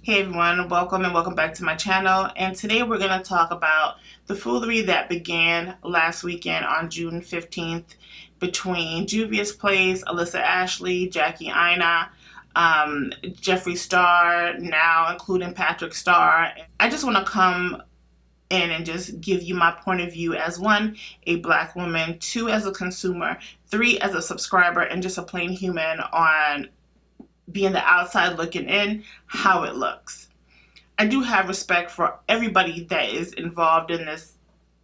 Hey everyone, welcome and welcome back to my channel. And today we're going to talk about the foolery that began last weekend on June 15th between Juvia'S Place, Alissa Ashley, Jackie Aina, Jeffree Star, now including Patrick Star. I just want to come in and just give you my point of view as one, a black woman, two, as a consumer, three, as a subscriber, and just a plain human on being the outside looking in, how it looks. I do have respect for everybody that is involved in this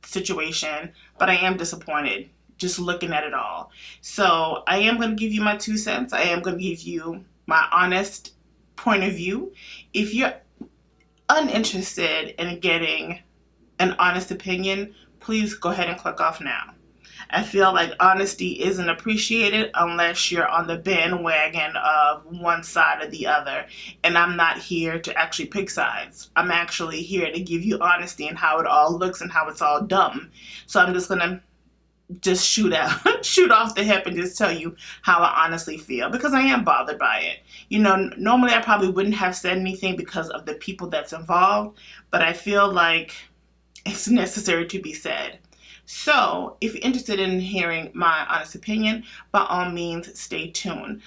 situation, but I am disappointed just looking at it all. So I am going to give you my 2 cents. I am going to give you my honest point of view. If you're uninterested in getting an honest opinion, please go ahead and click off now. I feel like honesty isn't appreciated unless you're on the bandwagon of one side or the other. And I'm not here to actually pick sides. I'm actually here to give you honesty and how it all looks and how it's all dumb. So I'm just gonna shoot off the hip and just tell you how I honestly feel, because I am bothered by it. You know, normally I probably wouldn't have said anything because of the people that's involved, but I feel like it's necessary to be said. So, if you're interested in hearing my honest opinion, by all means, stay tuned.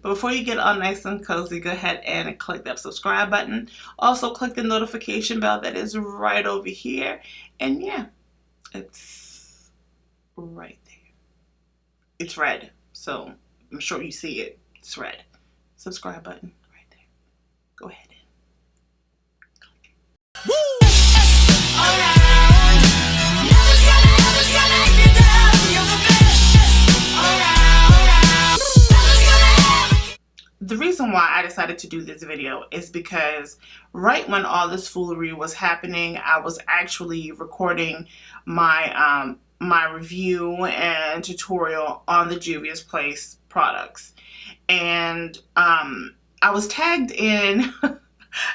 But before you get all nice and cozy, go ahead and click that subscribe button. Also, click the notification bell that is right over here. And yeah, it's right there. It's red, so I'm sure you see it. It's red. Subscribe button right there. Go ahead and click it. Woo! All right. The reason why I decided to do this video is because right when all this foolery was happening, I was actually recording my my review and tutorial on the Juvia'S Place products, and I was tagged in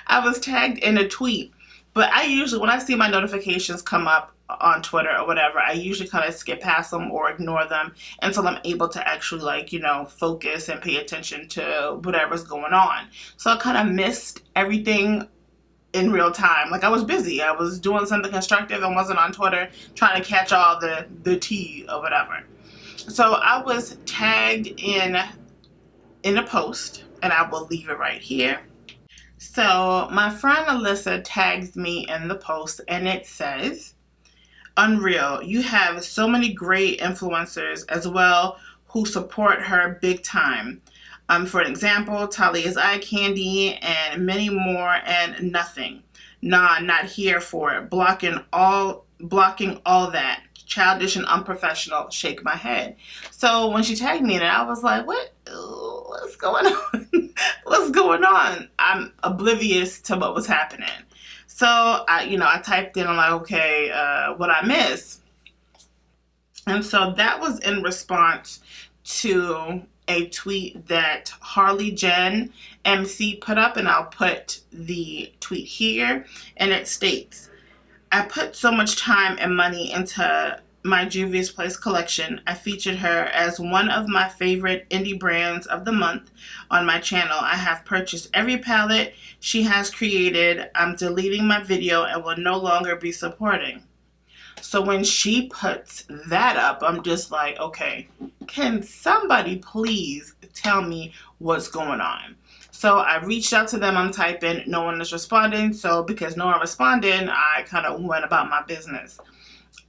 I was tagged in a tweet. But I usually, when I see my notifications come up on Twitter or whatever, I usually kind of skip past them or ignore them until I'm able to actually, like, you know, focus and pay attention to whatever's going on. So I kind of missed everything in real time. Like, I was busy. I was doing something constructive and wasn't on Twitter trying to catch all the tea or whatever. So I was tagged in a post, and I will leave it right here. So my friend Alissa tags me in the post, and it says, "Unreal, you have so many great influencers as well who support her big time. For example, Thalia's Eye Candy and many more, and nothing. Nah, not here for it. Blocking all that. Childish and unprofessional. Shake my head." So when she tagged me in it, I was like, what's going on? What's going on? I'm oblivious to what was happening. So I typed in, I'm like, okay, what I miss? And so that was in response to a tweet that Harley Jen MC put up, and I'll put the tweet here, and it states, "I put so much time and money into my Juvia'S Place collection. I featured her as one of my favorite indie brands of the month on my channel. I have purchased every palette she has created. I'm deleting my video and will no longer be supporting." So when she puts that up, I'm just like, okay, can somebody please tell me what's going on? So I reached out to them. I'm typing, no one is responding. So because no one responded, I kind of went about my business.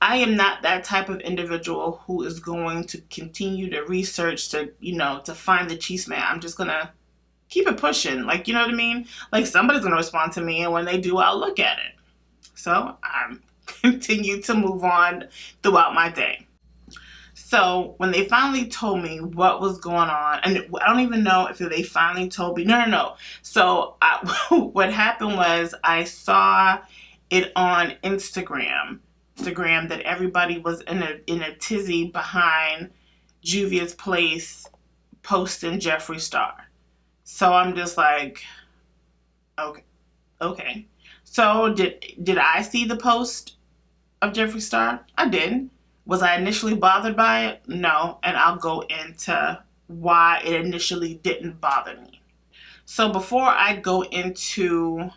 I am not that type of individual who is going to continue to research to find the cheese man. I'm just going to keep it pushing. Like, you know what I mean? Like, somebody's going to respond to me, and when they do, I'll look at it. So I continue to move on throughout my day. So when they finally told me what was going on, and I don't even know if they finally told me. No. So what happened was, I saw it on Instagram that everybody was in a tizzy behind Juvia'S Place posting Jeffree Star. So I'm just like, okay. So did I see the post of Jeffree Star? I didn't. Was I initially bothered by it? No, and I'll go into why it initially didn't bother me. So before I go into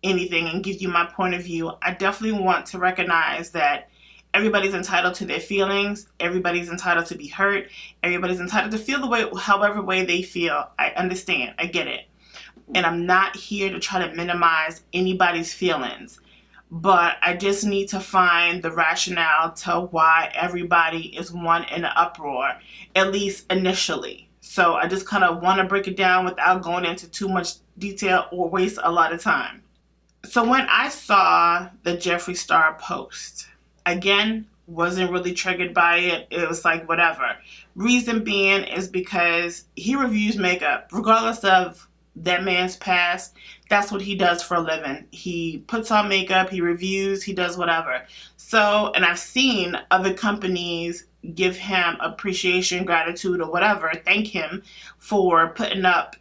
anything and give you my point of view, I definitely want to recognize that everybody's entitled to their feelings. Everybody's entitled to be hurt. Everybody's entitled to feel the way, however way they feel. I understand. I get it. And I'm not here to try to minimize anybody's feelings. But I just need to find the rationale to why everybody is one in an uproar, at least initially. So I just kind of want to break it down without going into too much detail or waste a lot of time. So when I saw the Jeffree Star post, again, wasn't really triggered by it. It was like, whatever. Reason being is because he reviews makeup. Regardless of that man's past, that's what he does for a living. He puts on makeup, he reviews, he does whatever. So, and I've seen other companies give him appreciation, gratitude, or whatever, thank him for putting up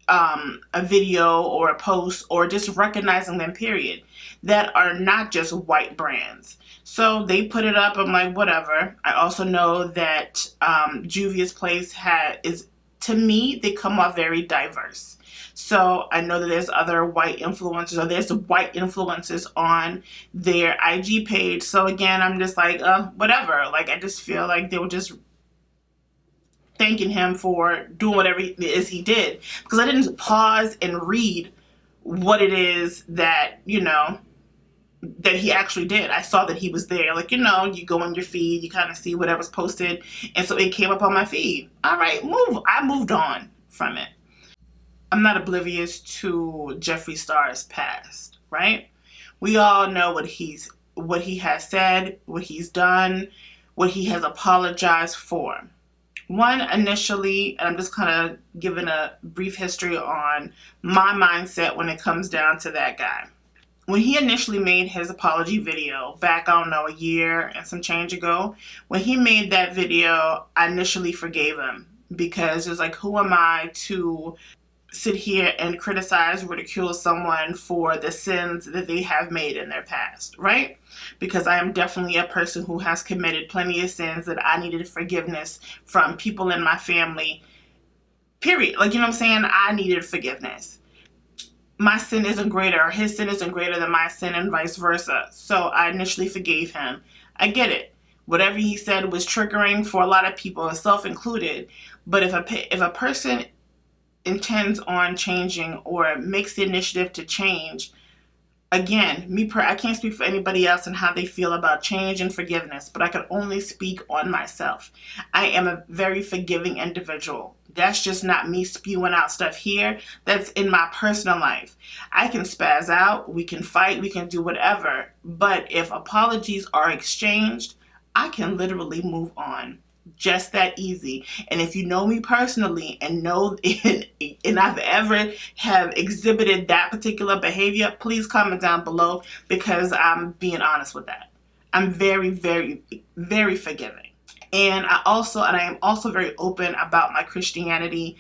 a video or a post or just recognizing them, period, that are not just white brands. So they put it up. I'm like, whatever. I also know that Juvia'S place is, to me, they come off very diverse. So I know that there's other white influencers, or there's white influencers on their IG page. So again, I'm just like, whatever. Like, I just feel like they were just thanking him for doing whatever it is he did, because I didn't pause and read what it is that, that he actually did. I saw that he was there. Like, you go on your feed, you kind of see whatever's posted, and so it came up on my feed. All right, I moved on from it. I'm not oblivious to Jeffree Star's past, right? We all know what he has said, what he's done, what he has apologized for. One, initially, and I'm just kind of giving a brief history on my mindset when it comes down to that guy. When he initially made his apology video back, I don't know, a year and some change ago, when he made that video, I initially forgave him, because it was like, who am I to sit here and criticize, ridicule someone for the sins that they have made in their past, right? Because I am definitely a person who has committed plenty of sins that I needed forgiveness from people in my family, period. Like, what I'm saying? I needed forgiveness. My sin isn't greater, or his sin isn't greater than my sin, and vice versa. So I initially forgave him. I get it. Whatever he said was triggering for a lot of people, self included. But if a person intends on changing or makes the initiative to change, again, I can't speak for anybody else and how they feel about change and forgiveness, but I can only speak on myself. I am a very forgiving individual. That's just not me spewing out stuff here. That's in my personal life. I can spaz out, we can fight, we can do whatever, but if apologies are exchanged, I can literally move on. Just that easy. And if you know me personally and know and I've ever have exhibited that particular behavior, please comment down below, because I'm being honest with that. I'm very, very, very forgiving. And I am also very open about my Christianity.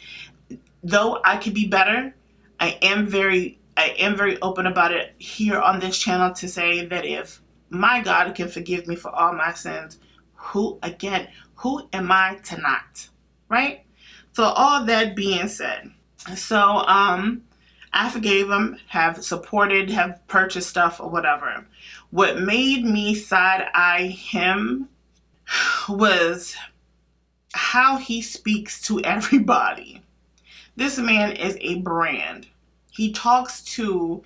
Though I could be better, I am very open about it here on this channel, to say that if my God can forgive me for all my sins, who am I to not, right? So all that being said, so I forgave him, have supported, have purchased stuff or whatever. What made me side-eye him was how he speaks to everybody. This man is a brand. He talks to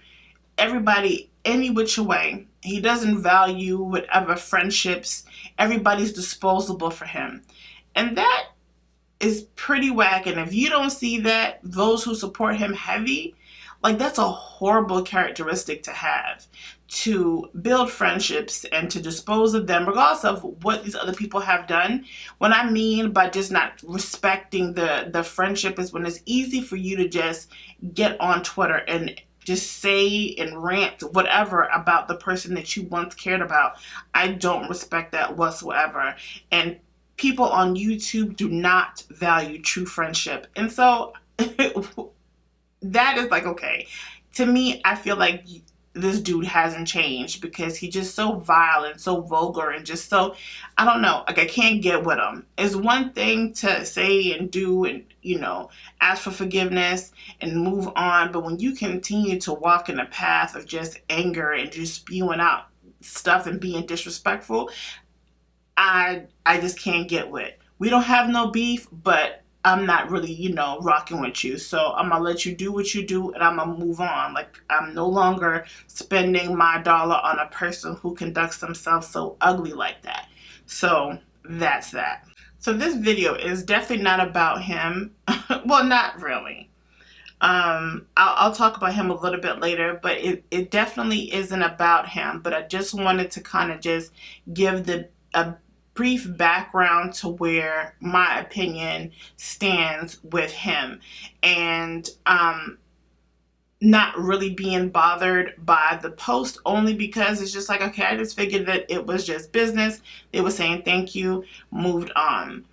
everybody any which way. He doesn't value whatever friendships. Everybody's disposable for him. And that is pretty whack. And if you don't see that, those who support him heavy, like, that's a horrible characteristic to have, to build friendships and to dispose of them regardless of what these other people have done. What I mean by just not respecting the friendship is when it's easy for you to just get on Twitter and just say and rant whatever about the person that you once cared about. I don't respect that whatsoever. And people on YouTube do not value true friendship. And so that is like, okay. To me, I feel like this dude hasn't changed, because he's just so vile and so vulgar and just so, I don't know, like I can't get with him. It's one thing to say and do and, ask for forgiveness and move on, but when you continue to walk in a path of just anger and just spewing out stuff and being disrespectful, I just can't get with. We don't have no beef, but I'm not really, rocking with you. So I'm gonna let you do what you do and I'm gonna move on. Like, I'm no longer spending my dollar on a person who conducts themselves so ugly like that. So that's that. So this video is definitely not about him. Well, not really. I'll talk about him a little bit later, but it definitely isn't about him. But I just wanted to kind of just give a brief background to where my opinion stands with him, and not really being bothered by the post, only because it's just like, okay, I just figured that it was just business. They were saying thank you, moved on.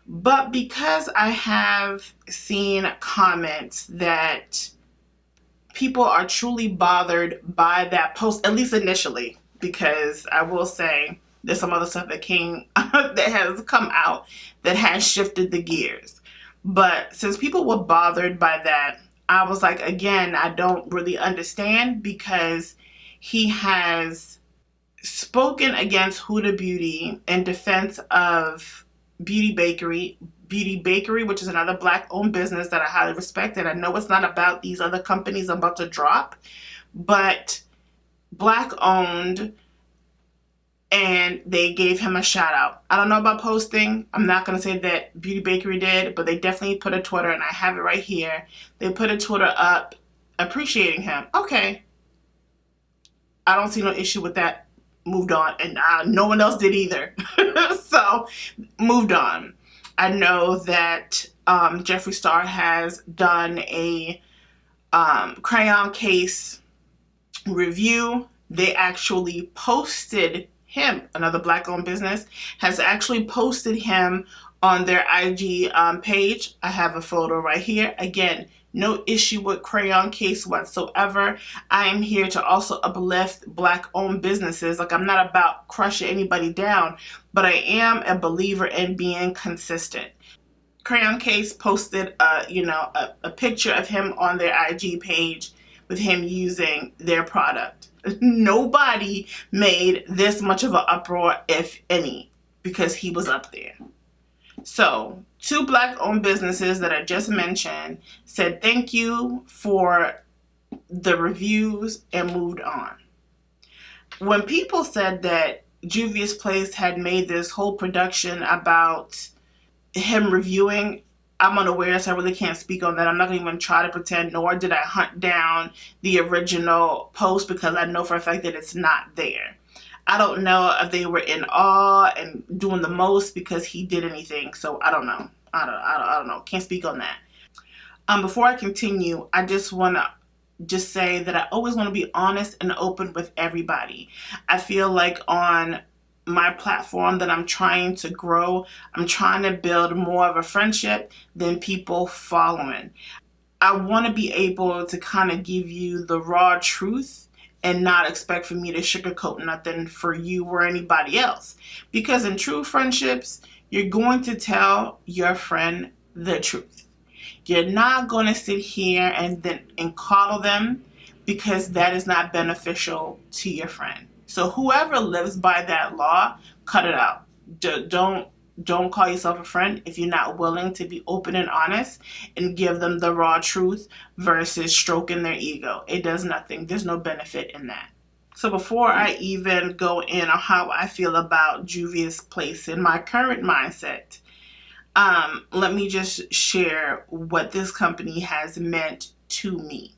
But because I have seen comments that people are truly bothered by that post, at least initially, because I will say there's some other stuff that has come out that has shifted the gears. But since people were bothered by that, I was like, again, I don't really understand, because he has spoken against Huda Beauty in defense of Beauty Bakery, which is another Black-owned business that I highly respect. And I know it's not about these other companies I'm about to drop, but Black-owned, and they gave him a shout out. I don't know about posting. I'm not going to say that Beauty Bakery did, but they definitely put a Twitter, and I have it right here. They put a Twitter up appreciating him. Okay. I don't see no issue with that. Moved on. And no one else did either. So, moved on. I know that Jeffree Star has done a crayon case review. They actually posted him, another Black-owned business, has actually posted him on their IG page. I have a photo right here. Again, no issue with crayon case whatsoever. I am here to also uplift Black-owned businesses. Like, I'm not about crushing anybody down, but I am a believer in being consistent. Crayon Case posted a picture of him on their IG page with him using their product. Nobody made this much of an uproar, if any, because he was up there. So, two Black-owned businesses that I just mentioned said thank you for the reviews and moved on. When people said that Juvia'S Place had made this whole production about him reviewing, I'm unaware, so I really can't speak on that. I'm not going to even try to pretend, nor did I hunt down the original post, because I know for a fact that it's not there. I don't know if they were in awe and doing the most because he did anything, so I don't know. I don't know. Can't speak on that. Before I continue, I just want to say that I always want to be honest and open with everybody. I feel like on my platform that I'm trying to grow, I'm trying to build more of a friendship than people following. I want to be able to kind of give you the raw truth and not expect for me to sugarcoat nothing for you or anybody else. Because in true friendships, you're going to tell your friend the truth. You're not going to sit here and coddle them, because that is not beneficial to your friend. So whoever lives by that law, cut it out. Don't call yourself a friend if you're not willing to be open and honest and give them the raw truth versus stroking their ego. It does nothing. There's no benefit in that. So before I even go in on how I feel about Juvia'S Place in my current mindset, let me just share what this company has meant to me.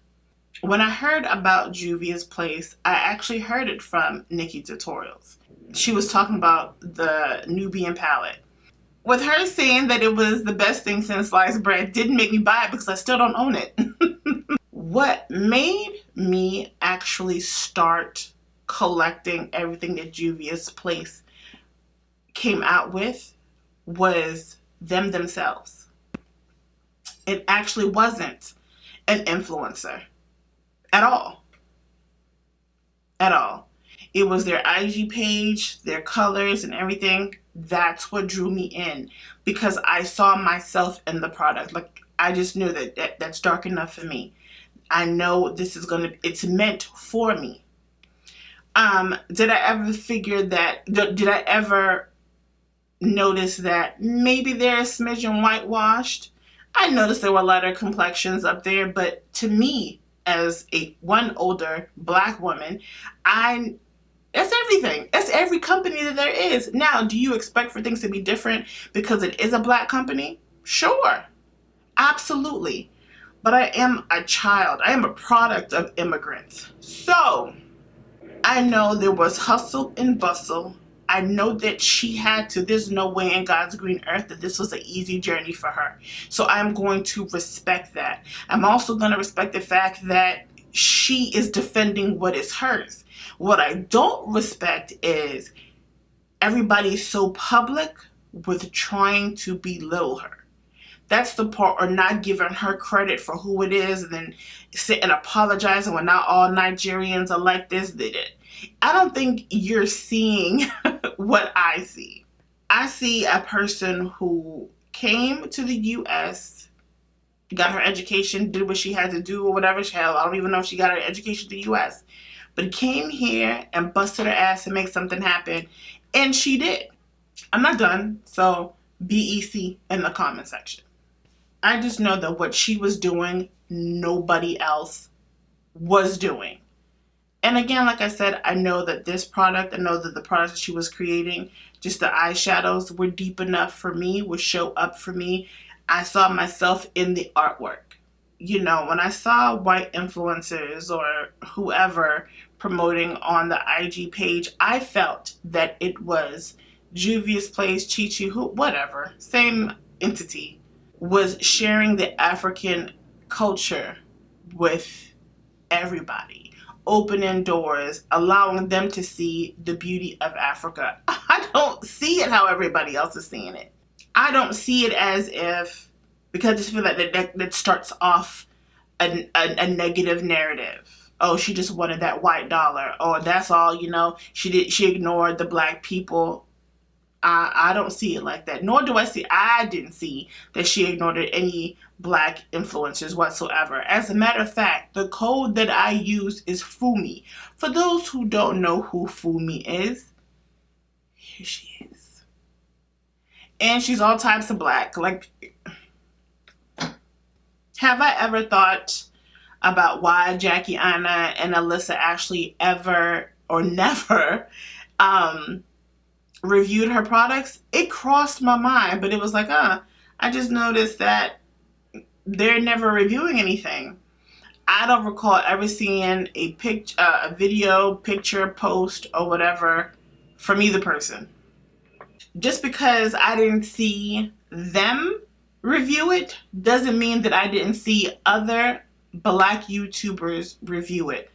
When I heard about Juvia'S Place, I actually heard it from Nikki Tutorials. She was talking about the Nubian palette. With her saying that it was the best thing since sliced bread didn't make me buy it, because I still don't own it. What made me actually start collecting everything that Juvia'S Place came out with was them themselves. It actually wasn't an influencer at all. at all. It was their IG page, their colors and everything. That's what drew me in, because I saw myself in the product. Like, I just knew that's dark enough for me. I know this is it's meant for me. Did I ever figure that, did I ever notice that maybe they're a smidgen whitewashed? I noticed there were lighter complexions up there, but to me, as one older black woman, that's everything. That's every company that there is. Now, do you expect for things to be different because it is a black company? Sure. Absolutely. But I am a child. I am a product of immigrants. So, I know there was hustle and bustle. I know that there's no way in God's green earth that this was an easy journey for her. So I'm going to respect that. I'm also going to respect the fact that she is defending what is hers. What I don't respect is everybody's so public with trying to belittle her. That's the part, or not giving her credit for who it is, and then sit and apologize, and well, not all Nigerians are like this. I don't think you're seeing what I see. I see a person who came to the U.S., got her education, did what she had to do or whatever. I don't even know if she got her education to the U.S., but came here and busted her ass to make something happen, and she did. I'm not done, so BEC in the comment section. I just know that what she was doing, nobody else was doing. And again, like I said, I know that the products that she was creating, just the eyeshadows, were deep enough for me, would show up for me. I saw myself in the artwork. You know, when I saw white influencers or whoever promoting on the IG page, I felt that it was Juvia'S Place, Chi-Chi, whatever, same entity, was sharing the African culture with everybody, opening doors, allowing them to see the beauty of Africa. I don't see it how everybody else is seeing it. I don't see it as if, because I just feel like that starts off a negative narrative. Oh, she just wanted that white dollar. Oh, that's all, she ignored the black people. I don't see it like that. Nor do I didn't see that she ignored any black influencers whatsoever. As a matter of fact, the code that I use is Fumi. For those who don't know who Fumi is, here she is. And she's all types of black. Like, have I ever thought about why Jackie, Aina, and Alissa actually ever or never reviewed her products? It crossed my mind, but it was like, I just noticed that they're never reviewing anything. I don't recall ever seeing a video, picture, post, or whatever from either person. Just because I didn't see them review it doesn't mean that I didn't see other black YouTubers review it.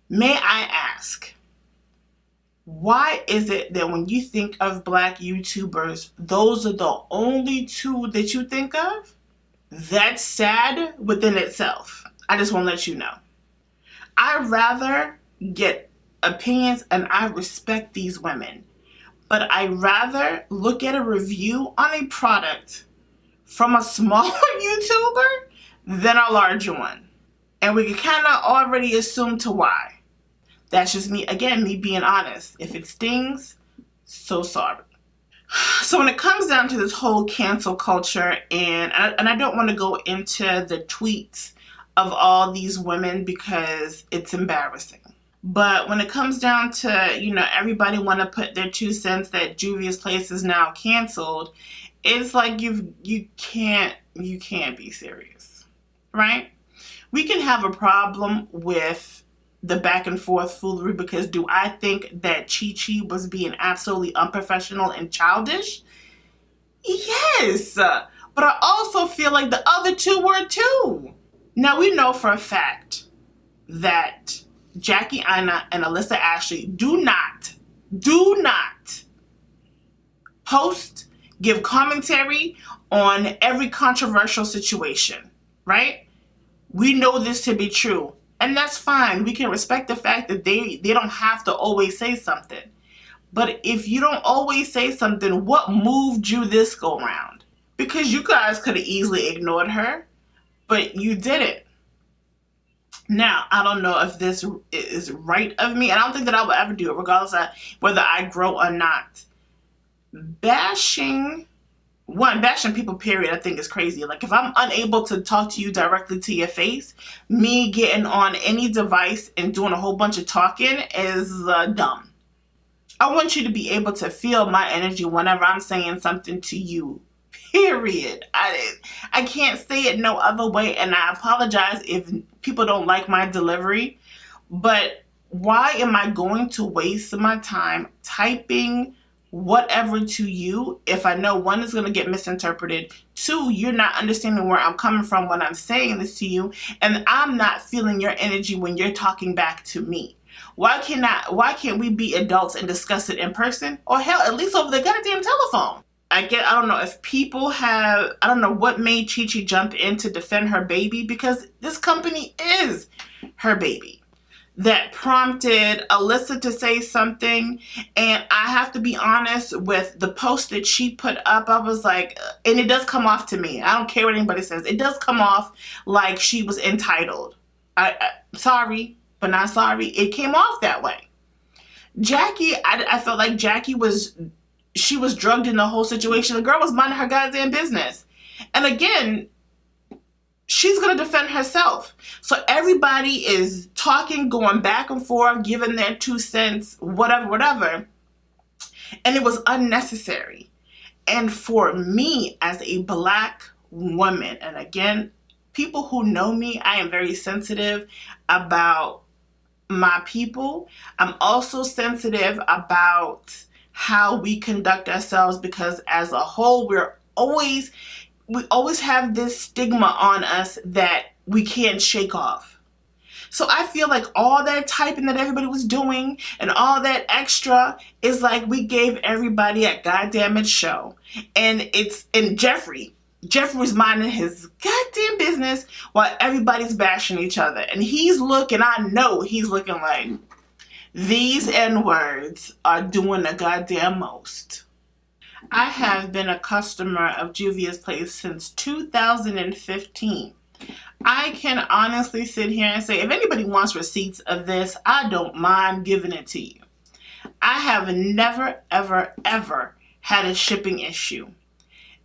May I ask, why is it that when you think of black YouTubers, those are the only two that you think of? That's sad within itself. I just want to let you know. I'd rather get opinions, and I respect these women, but I'd rather look at a review on a product from a smaller YouTuber than a larger one. And we can kind of already assume to why. That's just me, again, me being honest. If it stings, so sorry. So when it comes down to this whole cancel culture, and I don't want to go into the tweets of all these women because it's embarrassing. But when it comes down to, everybody want to put their 2 cents that Juvia'S Place is now canceled, it's like you can't be serious, right? We can have a problem with the back and forth foolery, because do I think that Chi-Chi was being absolutely unprofessional and childish? Yes, but I also feel like the other two were too. Now, we know for a fact that Jackie, Aina, and Alissa Ashley do not post, give commentary on every controversial situation, right? We know this to be true. And that's fine. We can respect the fact that they don't have to always say something. But if you don't always say something, what moved you this go round? Because you guys could have easily ignored her, but you didn't. Now, I don't know if this is right of me. I don't think that I will ever do it, regardless of whether I grow or not. Bashing people, period, I think is crazy. Like, if I'm unable to talk to you directly to your face, me getting on any device and doing a whole bunch of talking is dumb. I want you to be able to feel my energy whenever I'm saying something to you, period. I can't say it no other way, and I apologize if people don't like my delivery, but why am I going to waste my time typing whatever to you if I know, one, is going to get misinterpreted, two, you're not understanding where I'm coming from when I'm saying this to you, and I'm not feeling your energy when you're talking back to me? Why can't we be adults and discuss it in person, or hell, at least over the goddamn telephone? I don't know if people have, I don't know what made Chi Chi jump in to defend her baby, because this company is her baby. That prompted Alissa to say something, and I have to be honest with the post that she put up. I was like, and it does come off to me, I don't care what anybody says, it does come off like she was entitled. Sorry, but not sorry. It came off that way. Jackie, I felt like Jackie was drugged in the whole situation. The girl was minding her goddamn business. And again, she's going to defend herself. So everybody is talking, going back and forth, giving their 2 cents, whatever. And it was unnecessary. And for me, as a Black woman, and again, people who know me, I am very sensitive about my people. I'm also sensitive about how we conduct ourselves, because as a whole, we always have this stigma on us that we can't shake off. So I feel like all that typing that everybody was doing and all that extra is like we gave everybody a goddamn show. And Jeffrey was minding his goddamn business while everybody's bashing each other. And I know he's looking like, these N-words are doing the goddamn most. I have been a customer of Juvia'S place since 2015. I can honestly sit here and say, if anybody wants receipts of this, I don't mind giving it to you. I have never, ever, ever had a shipping issue.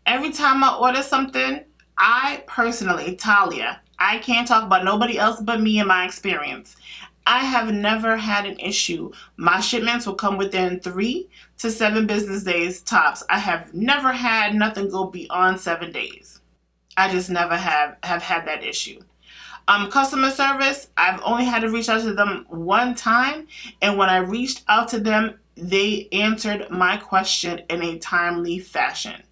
Every time I order something, I personally, Thalia, I can't talk about nobody else but me and my experience, I have never had an issue. My shipments will come within 3 to 7 business days tops. I have never had nothing go beyond 7 days. I just never have had that issue. Customer service, I've only had to reach out to them one time, and when I reached out to them, they answered my question in a timely fashion.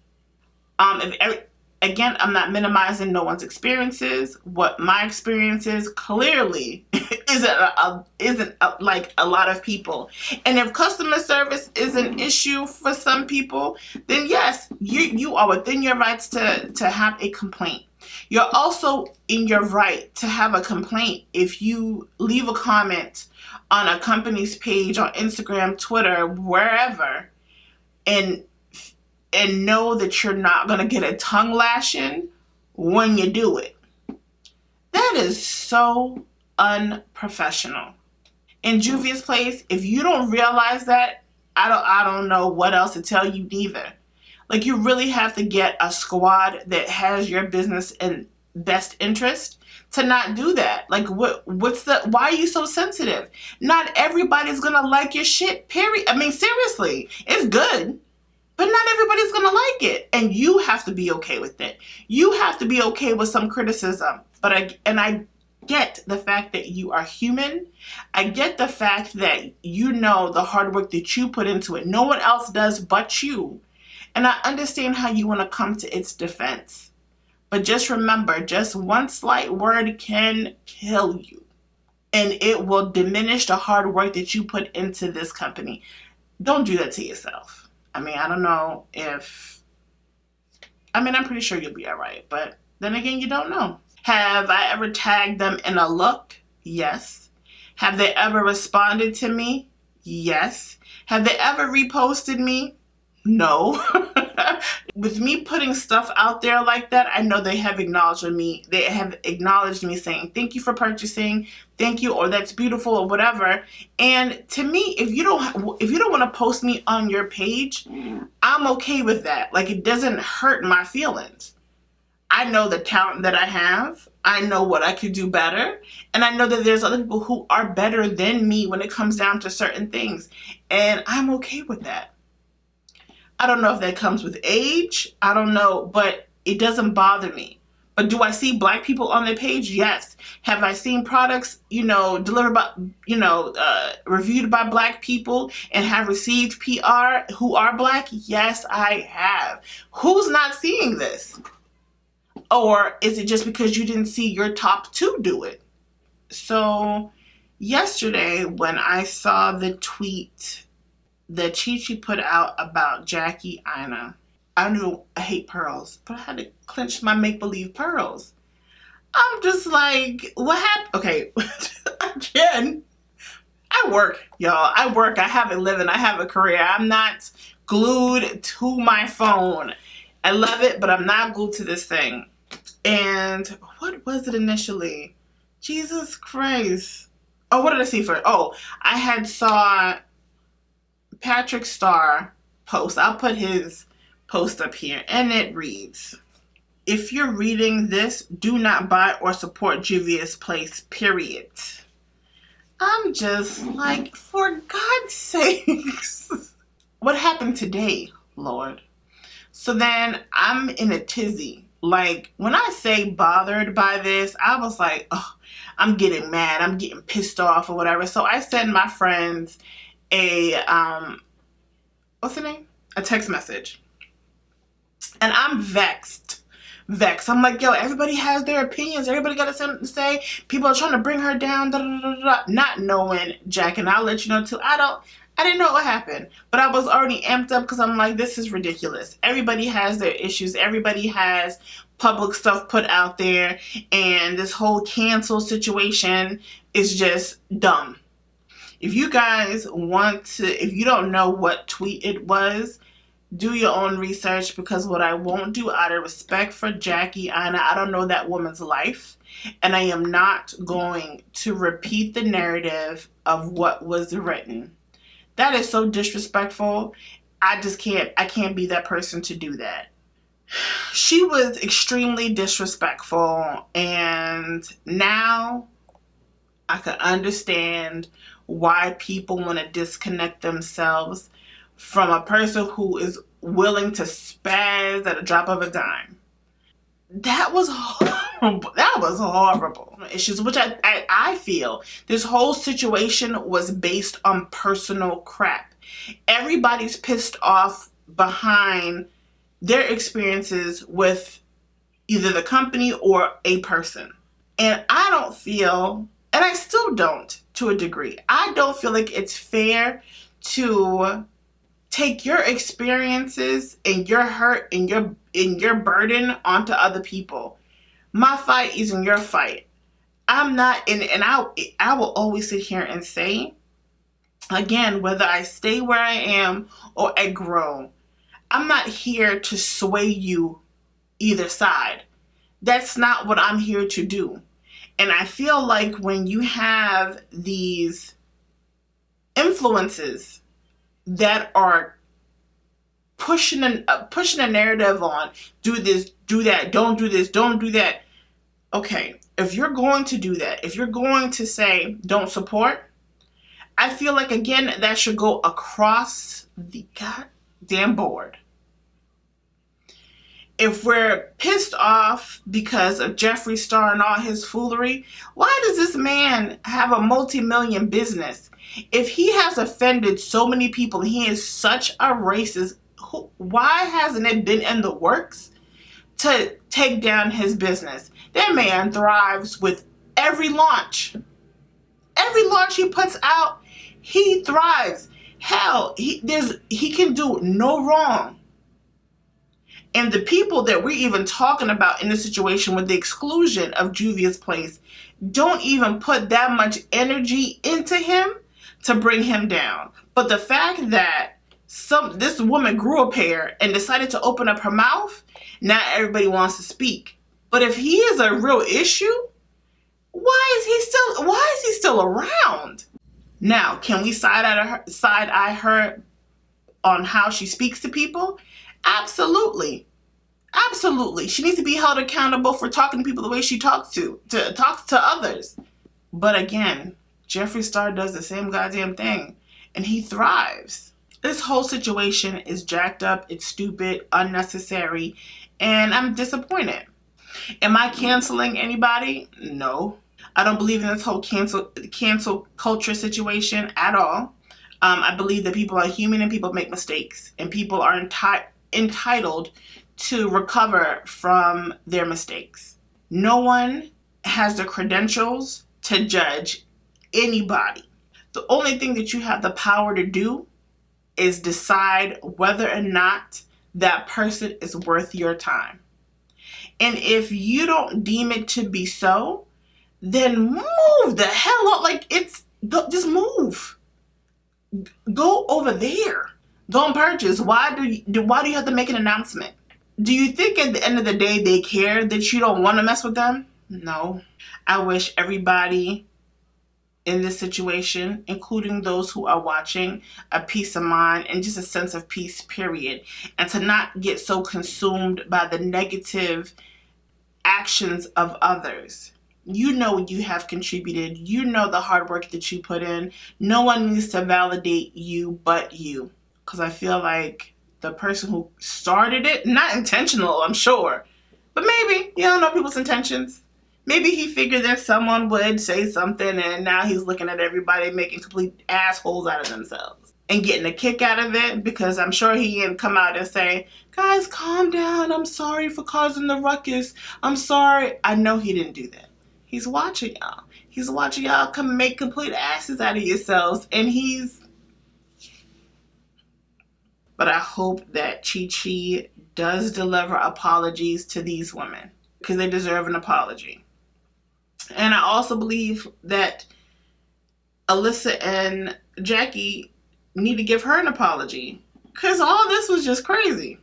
Again, I'm not minimizing no one's experiences. What my experience is clearly isn't like a lot of people. And if customer service is an issue for some people, then yes, you are within your rights to have a complaint. You're also in your right to have a complaint if you leave a comment on a company's page on Instagram, Twitter, wherever, and know that you're not going to get a tongue lashing when you do it. That is so unprofessional. In Juvia'S place, if you don't realize that, I don't know what else to tell you neither. Like, you really have to get a squad that has your business in best interest to not do that. Like, why are you so sensitive? Not everybody's going to like your shit, period. I mean, seriously, it's good, but not everybody's going to like it. And you have to be okay with it. You have to be okay with some criticism. But I get the fact that you are human. I get the fact that you know the hard work that you put into it. No one else does but you. And I understand how you want to come to its defense. But just remember, just one slight word can kill you. And it will diminish the hard work that you put into this company. Don't do that to yourself. I mean, I don't know I'm pretty sure you'll be all right. But then again, you don't know. Have I ever tagged them in a look? Yes. Have they ever responded to me? Yes. Have they ever reposted me? No. With me putting stuff out there like that, I know they have acknowledged me. They have acknowledged me saying, thank you for purchasing, thank you, or that's beautiful, or whatever. And to me, if you don't want to post me on your page, I'm okay with that. Like, it doesn't hurt my feelings. I know the talent that I have. I know what I could do better. And I know that there's other people who are better than me when it comes down to certain things. And I'm okay with that. I don't know if that comes with age. I don't know, but it doesn't bother me. But do I see Black people on their page? Yes. Have I seen products, delivered by, reviewed by Black people and have received PR who are Black? Yes, I have. Who's not seeing this? Or is it just because you didn't see your top 2 do it? So yesterday when I saw the tweet that Chi put out about Jackie Aina, I knew I hate pearls, but I had to clench my make-believe pearls. I'm just like, what happened? Okay, again, I work, y'all. I work. I have a living. I have a career. I'm not glued to my phone. I love it, but I'm not glued to this thing. And what was it initially? Jesus Christ. Oh, what did I see first? Oh, I had saw Patrick Starr post. I'll put his post up here, and it reads, if you're reading this, do not buy or support Juvia'S place, period. I'm just like, for God's sakes, what happened today, Lord? So then I'm in a tizzy. Like, when I say bothered by this, I was like, oh, I'm getting mad. I'm getting pissed off or whatever. So I send my friends a, what's the name? A text message. And I'm vexed. I'm like, yo, everybody has their opinions. Everybody got something to say. People are trying to bring her down. Da, da, da, da. Not knowing, Jack, and I'll let you know too. I didn't know what happened, but I was already amped up because I'm like, this is ridiculous. Everybody has their issues. Everybody has public stuff put out there, and this whole cancel situation is just dumb. If you guys if you don't know what tweet it was, do your own research, because what I won't do out of respect for Jackie Aina, I don't know that woman's life, and I am not going to repeat the narrative of what was written. That is so disrespectful. I can't be that person to do that. She was extremely disrespectful, and now I can understand why people want to disconnect themselves from a person who is willing to spaz at a drop of a dime. That was horrible. That was horrible. Issues, which I feel this whole situation was based on personal crap. Everybody's pissed off behind their experiences with either the company or a person. And I don't feel, and I still don't to a degree, I don't feel like it's fair to take your experiences and your hurt and your burden onto other people. My fight isn't your fight. I'm not, and I will always sit here and say, again, whether I stay where I am or I grow, I'm not here to sway you either side. That's not what I'm here to do. And I feel like when you have these influences that are pushing a narrative on, do this, do that, don't do this, don't do that. Okay, if you're going to do that, if you're going to say don't support, I feel like, again, that should go across the goddamn board. If we're pissed off because of Jeffree Star and all his foolery, why does this man have a multi-million business? If he has offended so many people, he is such a racist, why hasn't it been in the works to take down his business? That man thrives with every launch. Every launch he puts out, he thrives. Hell, he can do no wrong. And the people that we're even talking about in this situation with the exclusion of Juvia'S place don't even put that much energy into him to bring him down. But the fact that this woman grew a pair and decided to open up her mouth, now everybody wants to speak. But if he is a real issue, why is he still around? Now, can we side eye her on how she speaks to people? Absolutely. Absolutely. She needs to be held accountable for talking to people the way she talks to others. But again, Jeffree Star does the same goddamn thing, and he thrives. This whole situation is jacked up, it's stupid, unnecessary, and I'm disappointed. Am I canceling anybody? No. I don't believe in this whole cancel culture situation at all. I believe that people are human and people make mistakes, and people are entitled to recover from their mistakes. No one has the credentials to judge anybody. The only thing that you have the power to do is decide whether or not that person is worth your time. And if you don't deem it to be so, then move the hell up. Just move. Go over there. Go and purchase. Why do you have to make an announcement? Do you think at the end of the day they care that you don't want to mess with them? No. I wish everybody in this situation, including those who are watching, a peace of mind and just a sense of peace, period. And to not get so consumed by the negative actions of others. You know you have contributed. You know the hard work that you put in. No one needs to validate you but you. Because I feel like the person who started it, not intentional, I'm sure, but maybe, you don't know people's intentions. Maybe he figured that someone would say something and now he's looking at everybody making complete assholes out of themselves and getting a kick out of it, because I'm sure he didn't come out and say, guys, calm down. I'm sorry for causing the ruckus. I'm sorry. I know he didn't do that. He's watching y'all. He's watching y'all come make complete asses out of yourselves, and But I hope that Chi does deliver apologies to these women, because they deserve an apology. And I also believe that Alissa and Jackie need to give her an apology, because all this was just crazy.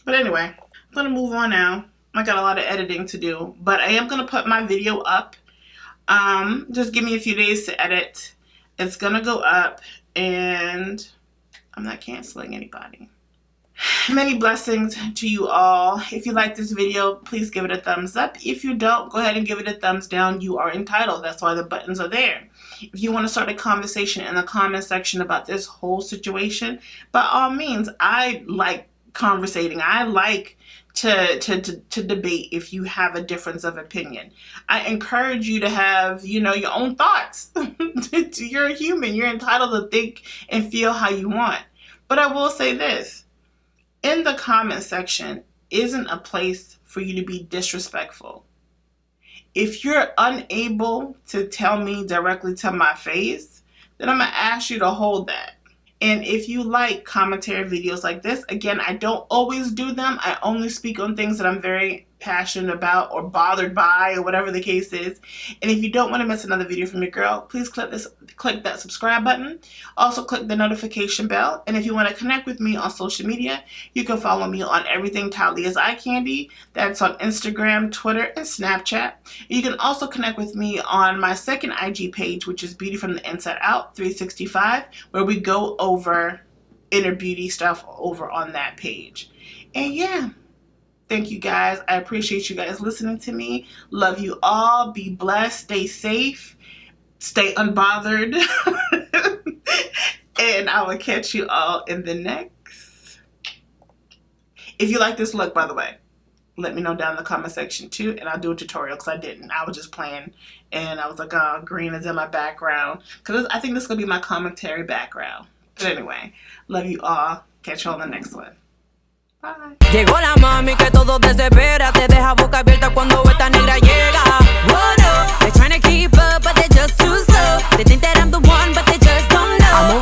But anyway, I'm going to move on now. I got a lot of editing to do, but I am going to put my video up. Just give me a few days to edit. It's going to go up, and I'm not canceling anybody. Many blessings to you all. If you like this video, please give it a thumbs up. If you don't, go ahead and give it a thumbs down. You are entitled. That's why the buttons are there. If you want to start a conversation in the comment section about this whole situation, by all means, I like conversating. I like to debate if you have a difference of opinion. I encourage you to have, your own thoughts. You're a human. You're entitled to think and feel how you want. But I will say this. In the comment section isn't a place for you to be disrespectful. If you're unable to tell me directly to my face, then I'm going to ask you to hold that. And if you like commentary videos like this, again, I don't always do them. I only speak on things that I'm very passionate about or bothered by, or whatever the case is. And if you don't want to miss another video from your girl, please click that subscribe button. Also click the notification bell. And if you want to connect with me on social media, you can follow me on everything Thalia's Eye Candy. That's on Instagram, Twitter, and Snapchat. You can also connect with me on my second IG page, which is Beauty from the Inside Out 365, where we go over inner beauty stuff over on that page. And yeah, thank you guys. I appreciate you guys listening to me. Love you all. Be blessed. Stay safe. Stay unbothered. And I will catch you all in the next. If you like this look, by the way, let me know down in the comment section too, and I'll do a tutorial, because I didn't. I was just playing, and I was like, oh, green is in my background, because I think this is going to be my commentary background. But anyway, love you all. Catch you all in the next one. Bye. Llegó la mami que todo desespera.